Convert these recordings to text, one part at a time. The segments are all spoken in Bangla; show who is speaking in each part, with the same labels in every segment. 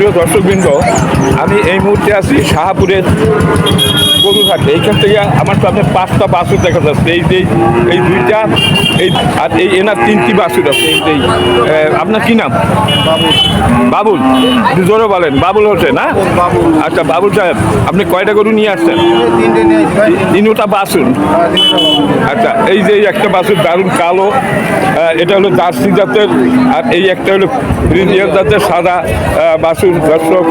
Speaker 1: সুপ্রিয় দর্শকবৃন্দ, আমি এই মুহূর্তে আছি শাহপুরের গরুঘাটে। এইখান থেকে আমার সামনে 5টা বাছুর দেখা যাচ্ছে। এই দুইটা আর এনার 3টি বাছুর আছে। আপনার কি নাম? বাবুল। একটু জোরে বলেন। বাবুল হোসেন, না? আচ্ছা বাবুল সাহেব, আপনি কয়টা গরু নিয়ে আসছেন? 3টা বাছুর। আচ্ছা, এই যে একটা বাছুর দারুণ কালো, এটা হলো জার্সি জাতের, আর এই একটা হলো ফ্রিজিয়ান জাতের সাদা বাছুর দর্শক।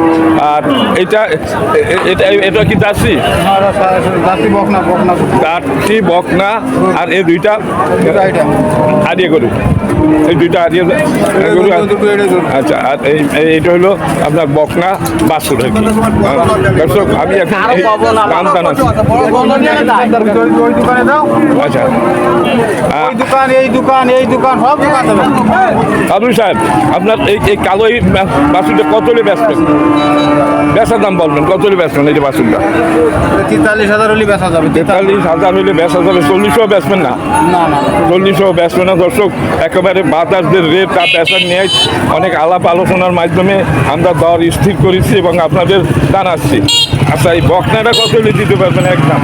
Speaker 1: আর এটা কি জার্সি? জার্সি বকনা। আর এই দুইটা আরিয়া গরু, এই দুইটা আরিয়া গরু। আচ্ছা, আর এইটা হলো আপনার বকনা বাছুর আর কি। দর্শক, আমি এখন দাম জানাচ্ছি। আচ্ছা, আবুল সাহেব, আপনার এই কালো এই বাছুরটা কত হলে বেচবেন? বেচার দাম বলবেন, কত হলে বেচবেন এই যে বাছুরটা?
Speaker 2: 43,000 হলে বেচা যাবে।
Speaker 1: 43,000 হলে বেচা যাবে। 40ও বেচবেন না? 40ও বেচবেন না। দর্শক, একেবারে বাতাসদের রেট আর বেচার নিয়ে অনেক আলাপ আলোচনার মাধ্যমে আমরা দর স্থির করেছি এবং আপনাদের জানাচ্ছি। আচ্ছা, এই বকনাটা কত হলে দিতে পারবেন? একদম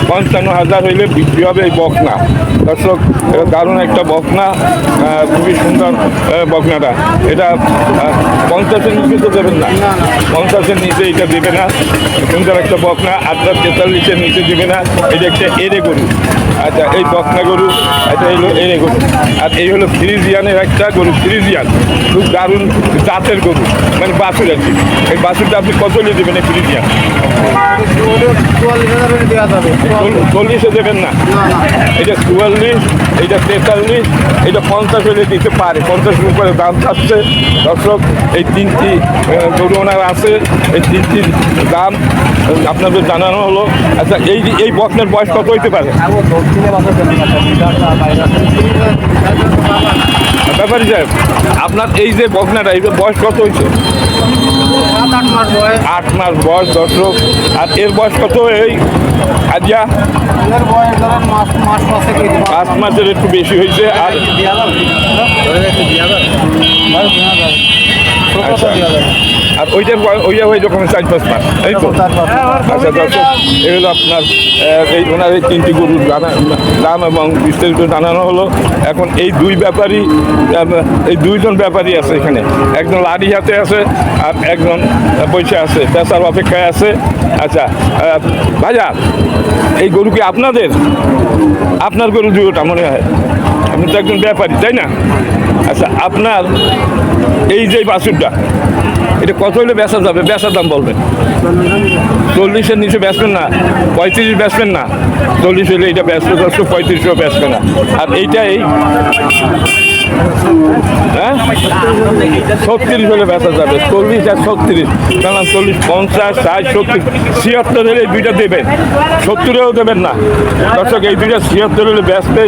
Speaker 1: 55,000 হইলে বিক্রি হবে এই বকনা। দর্শক, এটা দারুণ একটা বকনা, খুবই সুন্দর বকনাটা। এটা 50-এর নিচে তো দেবেন না? 50-এর নিচে এটা দেবে না। সুন্দর একটা বকনা। 43-এর নিচে দেবে না। এটা একটা এরে গরু। আচ্ছা, এই বকনা গরু, এটা হলো এরে গরু। আর এই হলো ফ্রিজিয়ানের একটা গরু। ফ্রিজিয়ান খুব দারুণ জাতের গরু, মানে বাছুর আর কি। এই বাছুরটা আপনি কত হলে দেবেন এই ফ্রিজিয়ান? 40-এ দেবেন না? এটা 44, এইটা 43, এইটা 50 হলে দিতে পারে। 50 উপরে দাম থাকছে। দর্শক, এই 3টি গরু ওনার আছে। এই 3টির দাম আপনাদের জানানো হলো। আচ্ছা, এই বকনার বয়স কত হইতে পারে? ব্যাপারী সাহেব, আপনার এই যে বকনাটা, এই বয়স কত হয়েছে? 8 মাস বয়স। দর্শক, আর এর বয়স কত? এই আজিয়া 5 মাসের একটু বেশি হয়েছে। আর আর ওইটা ওই রকমের 4-5 মাস, এই তো? আচ্ছা দর্শক, এই হলো আপনার ওনার এই 3টি গরুর দাম এবং বিস্তারিত জানানো হলো। এখন এই দুইজন ব্যাপারী আছে এখানে। একজন লাড়ি হাতে আছে আর একজন পয়সা আছে, পেশার অপেক্ষায় আছে। আচ্ছা ভাইয়া, এই গরু কি আপনাদের? আপনার গরু দুটোটা মনে হয়। আপনি তো একজন ব্যাপারী, তাই না? আচ্ছা, আপনার এই যে বাছুরটা, এটা কত হলে বেচা যাবে? বেচার দাম বলবেন। 40-এর নিচে বেচবেন না? 35 বেচবেন না? 40 হলে এইটা বেচবে। 35ও বেচবে না। আর এইটা হ্যাঁ 36 হলে বেচা যাবে। 40 আর 36, কারণ 40, 50, 60, 70, 76 হলে এই দুইটা দেবেন। 70-এও দেবেন না। দর্শক, এই দুইটা 76 হলে বেচবে।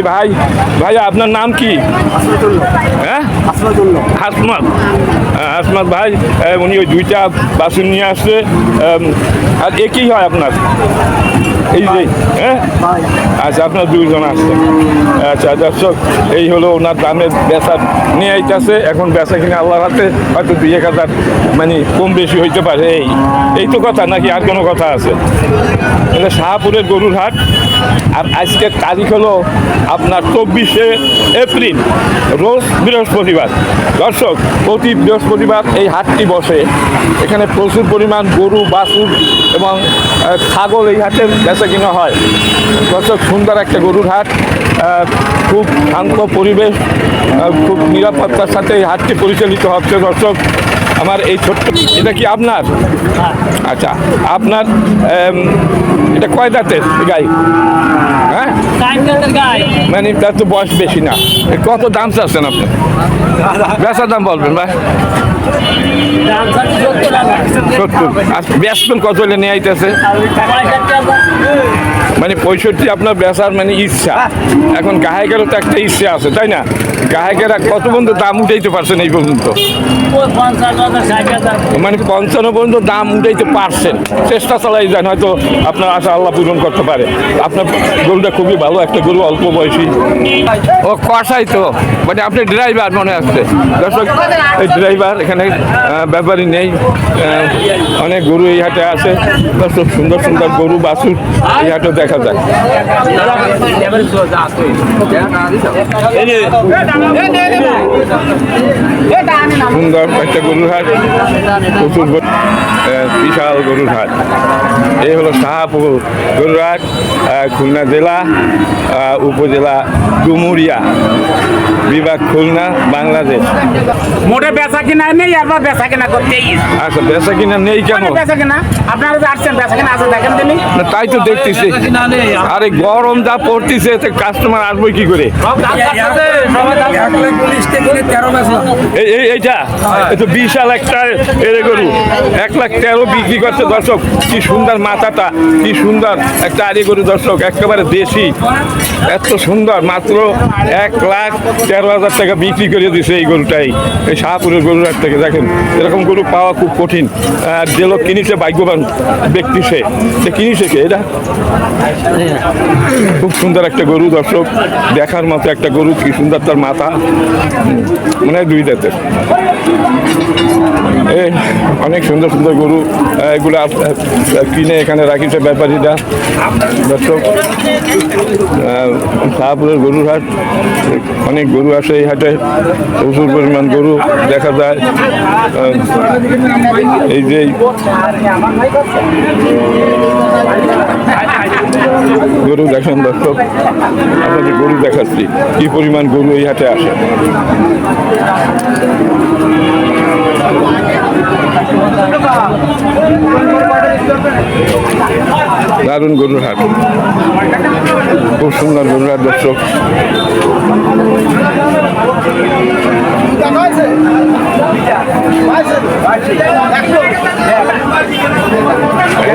Speaker 1: ভাইয়া, আপনার নাম কি? হ্যাঁ, হাসমাত ভাই। উনি ওই 2টা বাছুর নিয়ে আসছে। আর একই হয় আপনার এই যে? হ্যাঁ, আচ্ছা, আপনার 2 জন আসছে। আচ্ছা দর্শক, এই হলো ওনার দামের বেচার নিয়ে আইতেছে। এখন বেচা কিনে আল্লাহর হাতে, হয়তো 2-1,000 মানে কম বেশি হইতে পারে। এই তো কথা, নাকি আর কোনো কথা আছে? এটা শাহপুরের গরুর হাট। আর আজকের তারিখ হলো আপনার 24শে এপ্রিল, রোজ বৃহস্পতিবার। দর্শক, প্রতি বৃহস্পতিবার এই হাটটি বসে। এখানে প্রচুর পরিমাণ গরু, বাছুর এবং ছাগল এই হাটে বেচা কিনা হয়। দর্শক, সুন্দর একটা গরুর হাট, খুব শান্ত পরিবেশ, খুব নিরাপত্তার সাথে এই হাটটি পরিচালিত হচ্ছে। দর্শক, আমার এই ছোট্ট, এটা কি আপনার? আচ্ছা, আপনার এটা কয় দাঁতের গাই? হ্যাঁ, মানে তার তো বয়স বেশি না। কত দাম চাচ্ছেন আপনি? বেচার দাম বলবেন ভাই। 70। আর বেচবেন কত হলে নিয়ে আইতেছে? মানে 65 আপনার বেচার মানে ইচ্ছা। এখন গায়ে গেলেও তো একটা ইচ্ছা আছে, তাই না? গ্রাহকেরা কত পর্যন্ত দাম উঠাইতে পারছেন এই পর্যন্ত? মানে 55 পর্যন্ত দাম উঠাইতে পারছেন, চেষ্টা চালাই যান, হয়তো আপনার আশা আল্লাহ পূরণ করতে পারে। আপনার গরুটা খুবই ভালো একটা গরু, অল্প বয়সী। ও কষাই তো, মানে আপনি ড্রাইভার মনে আসছে। দর্শক, এই ড্রাইভার, এখানে ব্যাপারই নেই। অনেক গরু এই হাটে আছে। দর্শক, সুন্দর সুন্দর গরু বাছুর এই হাটে দেখা যায়। সুন্দর একটা গরুর হাট, প্রচুর বিশাল গরুর হাট। এই হলো শাহপুর গরুর হাট, খুলনা জেলা, উপজেলা ডুমুরিয়া, বিভাগ খুলনা, বাংলাদেশ।
Speaker 3: মোটে বেচা কিনা নেই, আর বেচা কিনা করতে।
Speaker 1: আচ্ছা, বেচা কিনা নেই কেন?
Speaker 3: বেচা কিনা আপনারা যে আসছেন, বেচা কিনা আছে দেখেন তিনি।
Speaker 1: না, তাই তো দেখতেছি। আরে গরম যা পড়তেছে, কাস্টমার আসবে কি করে? এইটা তো বিশাল একটা এর গরু, 1,13,000 বিক্রি করছে। দর্শক, কি সুন্দর মাথাটা, কি সুন্দর একটা আড়ি গরু। দর্শক, একেবারে দেশি, এত সুন্দর, মাত্র 1,13,000 টাকা বিক্রি করে দিছে এই গরুটাই। এই শাহপুরের গরুর হাট থেকে দেখেন, এরকম গরু পাওয়া খুব কঠিন। আর যে লোক কিনেছে ভাগ্যবান ব্যক্তি, সে কিনেছে কে? এটা খুব সুন্দর একটা গরু। দর্শক, দেখার মতো একটা গরু, কি সুন্দর তার মাথা, মনে হয় 2 দাঁতের। অনেক সুন্দর সুন্দর গরু, এগুলো কিনে এখানে রাখিছে ব্যাপারীরা। দর্শক, শাহপুরের গরুর হাট, অনেক গরু আসে এই হাটে, প্রচুর পরিমাণ গরু দেখা যায়। এই যে গরু দেখেন দর্শক, আপনাদের গরু দেখাচ্ছি, কি পরিমাণ গরু এই হাটে আসে। দারুণ গরুর হাট, খুব সুন্দর গরুর হাট। দর্শক,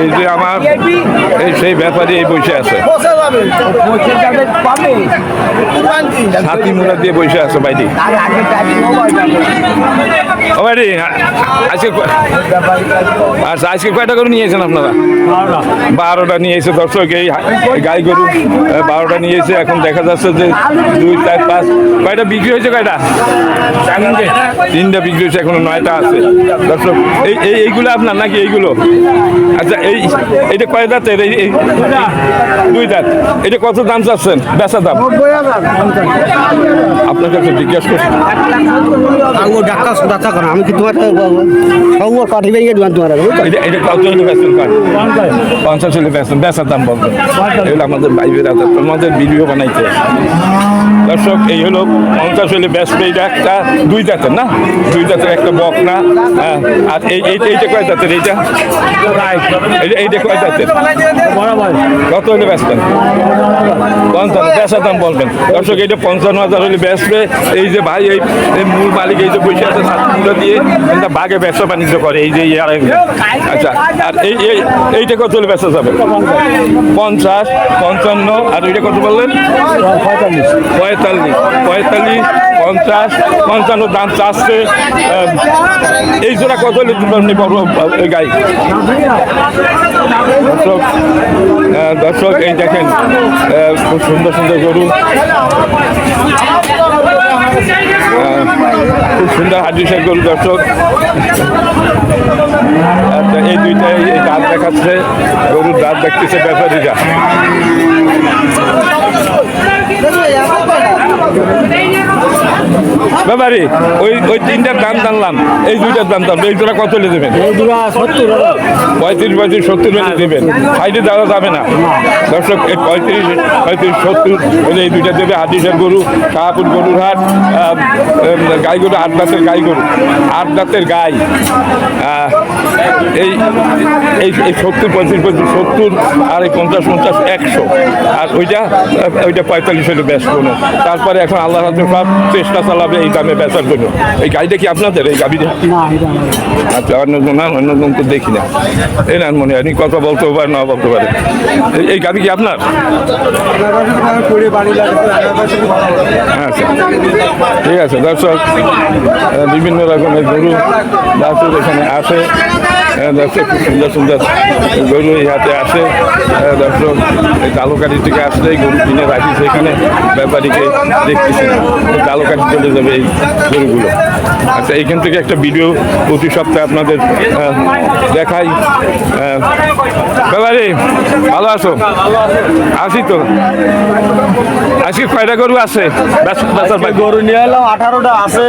Speaker 1: এই যে আমার এই সেই ব্যাপারে এই বসে আছে, হাতি মুড়া দিয়ে বসে আছে বাইরে। আচ্ছা, আজকে কয়টা গরু নিয়েছেন আপনারা? 12টা নিয়েছে। দর্শক, এই গাই গরু 12টা নিয়েছে। এখন দেখা যাচ্ছে যে 2, 4, 5 কয়টা বিক্রি হয়েছে? কয়টা? 3টা বিক্রি হয়েছে, এখনো 9টা আছে। দর্শক, এইগুলো আপনার নাকি? এইগুলো আচ্ছা, এইটা কয় দাঁতের? এই 2 দাঁত। এটা কত দাম চাচ্ছেন? বেচা দাম আপনার কাছে জিজ্ঞাসা করছি।
Speaker 2: আমি কি তোমার পাঠিয়ে তোমার
Speaker 1: এটা কত হলে বেচবেন? 50 হলে বেচবেন। বেচার দাম বলবেন। এগুলো আমাদের বাইবেরা, আমাদের ভিডিও বানাইতে। দর্শক, এই হলো 50 হলে বেচবে। এটা একটা 2 দাঁতের না? 2 দাঁতের একটা বক না? হ্যাঁ। আর এইটা কয় দাঁতের? এইটা কয় দাঁতের? কত হলে বেচবেন? 50। বেচার দাম বলবেন। দর্শক, এইটা 55,000 হলে বেচবে। এই যে ভাই, এই মূল মালিক এই যে বসে আছে, ছাত্রগুলো দিয়ে বাঘে ব্যবসা বাণিজ্য করে। এই যে আচ্ছা, আর এইটা কত হলে বেচা যাবে? 50, 55। আর ওইটা কত বললেন? 45, 50, 55 দাম চাচ্ছে। এই জোড়া কত হলে বড় গাই? দর্শক, এই দেখেন, খুব সুন্দর সুন্দর গরু, খুব সুন্দর হাডিসের গরু। দর্শক, এই দুইটাই এই দাঁত দেখাচ্ছে, গরুর দাঁত দেখতেছে ব্যাপারীরা। ব্যাপারী, ওই 3টার দাম জানলাম, এই 2টার দাম জানলাম। এই দুটা কত হলে দেবেন? 35, 70 হলে দেবেন। সাইডে দেওয়া যাবে না। দর্শক, 35, 70 হলে এই 2টা দেবে। হাডিসের গরু, শাহপুর গরুর হাট, গাই গরু, 8 দাঁতের গাই গরু, 8 দাঁতের গাই। এই 70, 35, 70, আর এই 50, 50, 100। আর ওইটা 45 হলে বেশ কোনো। তারপরে এখন আল্লাহ সব চেষ্টা চেষ্টা চালাবে এই দামে বেচার জন্য। এই গাড়িটা কি আপনাদের এই গাড়িটা? আচ্ছা, অন্যজন তো দেখি না। এই না মনে হয় কথা বলতে পারে না বলতে পারে। এই গাড়ি কি আপনার? আচ্ছা, ঠিক আছে দর্শক, বিভিন্ন রকমের গরু বাছুর এখানে আসে। দর্শক খুব সুন্দর সুন্দর গরু এই হাতে আসে। দর্শক এই কালোকাটি থেকে আসলে গরু কিনে রাখি সেখানে ব্যাপারীকে দেখতেছি না, কালোকাটি চলে যাবে এই গরুগুলো। আচ্ছা, এইখান থেকে একটা ভিডিও প্রতি সপ্তাহে আপনাদের দেখাই। ব্যাপারী ভালো আছো? আছি তো। আজকে কয়টা গরু আছে?
Speaker 2: গরু নিয়ে এলাম 18টা আছে,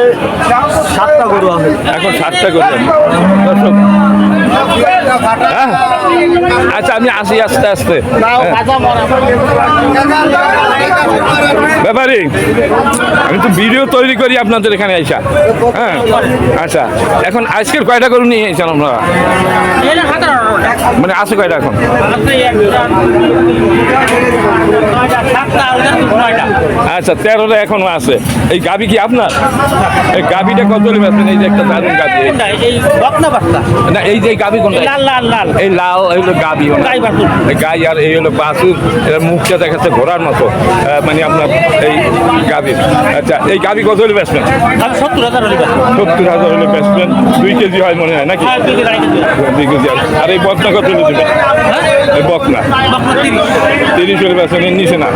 Speaker 2: 7টা গরু আছে।
Speaker 1: এখন 7টা গরু আছে। দর্শক, হ্যাঁ? আচ্ছা, আমি আসি আস্তে আস্তে। ব্যাপারী, আমি তো ভিডিও তৈরি করি আপনাদের এখানে আইসা। হ্যাঁ, আচ্ছা, এখন আজকের কয়টা গরু নিয়ে এসেছেন আপনারা? মানে আছে কয়টা এখন? আচ্ছা, 13টা এখনো আছে। এই গাভি কি আপনার? এই গাভিটা কত হলে বেচবেন? এই যে একটা দারুণ গাভি, না এই যে গাভি কোনটা? এই লাল, এই হলো গাভি, গাই, আর এই হলো বাছুর। এর মুখটা দেখাচ্ছে ঘোড়ার মতো, মানে আপনার এই গাভি। আচ্ছা, এই গাভি কত হলে বেচবেন? 70,000 হলে বেচবেন। 2 কেজি হয় মনে হয় নাকি? 2 কেজি। আর এই বকনা কত হলে দেবেন? এই বকনা 30 হলে বেচবেন। এর নিচে না?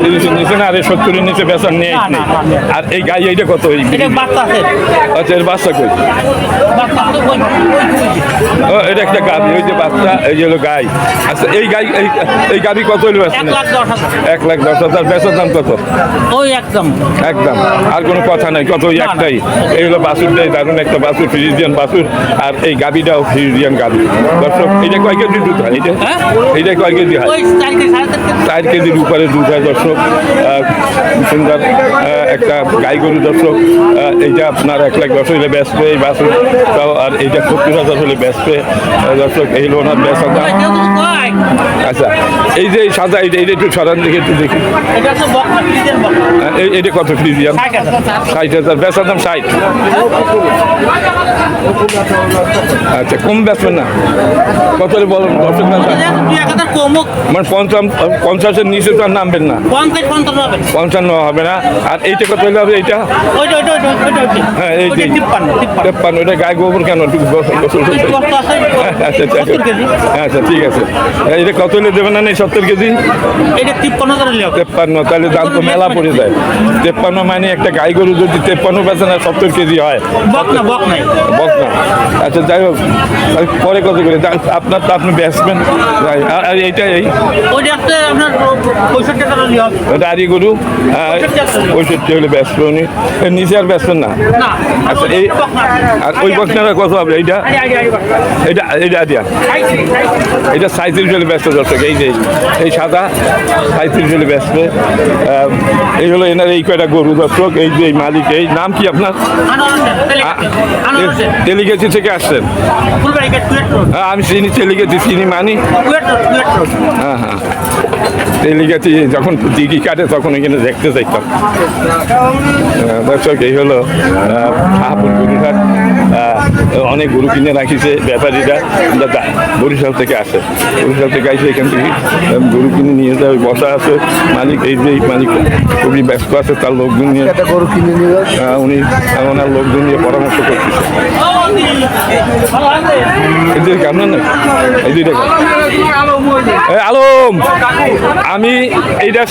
Speaker 1: 30-এর নিচে না। আর এই 70-এর নিচে বেচার নেই। আর এই গাই এইটা কত? আচ্ছা, এর বাচ্চা কই? ও, এটা একটা গাভি, ওই যে বাচ্চা, এই হলো গাই। আচ্ছা, এই গাই, এই গাভি কত হলে বেচবেন? 1,10,000। বেচার দাম কত?
Speaker 3: ওই একদম
Speaker 1: একদম, আর কোনো কথা নাই। কত? ওই একটাই। এই হলো বাছুরটাই দারুণ একটা বাছুর, ফ্রিজিয়ান বাছুর। আর এই গাভিটাও ফ্রিজিয়ান গাভি। দর্শক, এইটা কয় কেজি দুধ হয়? এইটা কয় কেজি হয়? 4 কেজির উপরে দুধ হয়। দর্শক, সুন্দর একটা গাই গরু। দর্শক, এইটা আপনার 1,10,000 হলে বেচবে এই বাছুর। আর এইটা 70,000 হলে বেচবে। দর্শক, এই হলো ওনার বেচার দাম। আচ্ছা, এই যে সাদা, এইটা একটু সরান দেখে একটু দেখি। এইটা কত ফ্রিজিয়ান? 60,000। বেচার দাম 60। আচ্ছা, কম বেচবেন না? কত হলে বলুন দর্শক? মানে 50-এর নিচে তো আর নামবেন না? 55 হবে না। আর এইটা কত হলে হবে? এইটা হ্যাঁ, এই যে 53। এটা গায়ে গোবর কেন? আচ্ছা, ঠিক আছে। এটা কত হলে দেবেন না? 70 কেজি? 53। তাহলে দাম তো মেলা পড়ে যায়। 53 মানে একটা গাই গরু যদি 53 বেচেন আর 70 কেজি হয়, বকনা। আচ্ছা, যাই হোক, পরে কত করে আপনার তো আপনি বেচবেন। আর এইটা দাঁড়ি গরু 65 হলে বেচবেন উনি। এর নিচে আর বেচবেন না? আচ্ছা, এই আর ওই বকনাটা কত হবে? এইটা দিয়া এটা 37 হলে ব্যস্ত। দর্শক, এই যে এই সাদা 37 হলে ব্যস্ত। এই হলো এনার এই কয়টা গরু। দর্শক, এই যে মালিক, এই নাম কি আপনার? তেলিগেছি থেকে আসছেন? হ্যাঁ, আমি চিনি তেলিগেছি, চিনি মানি। হ্যাঁ হ্যাঁ, তেলিগেছি যখন দিঘি কাটে তখন এখানে দেখতে চাইতাম। দর্শক, এই হলো শাহপুর গরুঘাট। অনেক গরু কিনে রাখিছে ব্যাপারীরা। বরিশাল থেকে আসে, বরিশাল থেকে আসে এখান থেকে গরু কিনে নিয়ে যায়। ওই বসা আছে মালিক, এই যে মালিক খুবই ব্যস্ত আছে, তার লোকজন নিয়ে
Speaker 2: গরু কিনে নিয়ে
Speaker 1: উনি ওনার লোকজন নিয়ে পরামর্শ করতেছে। এই কেমন না? এই দুইটা আলম, আমি এইটা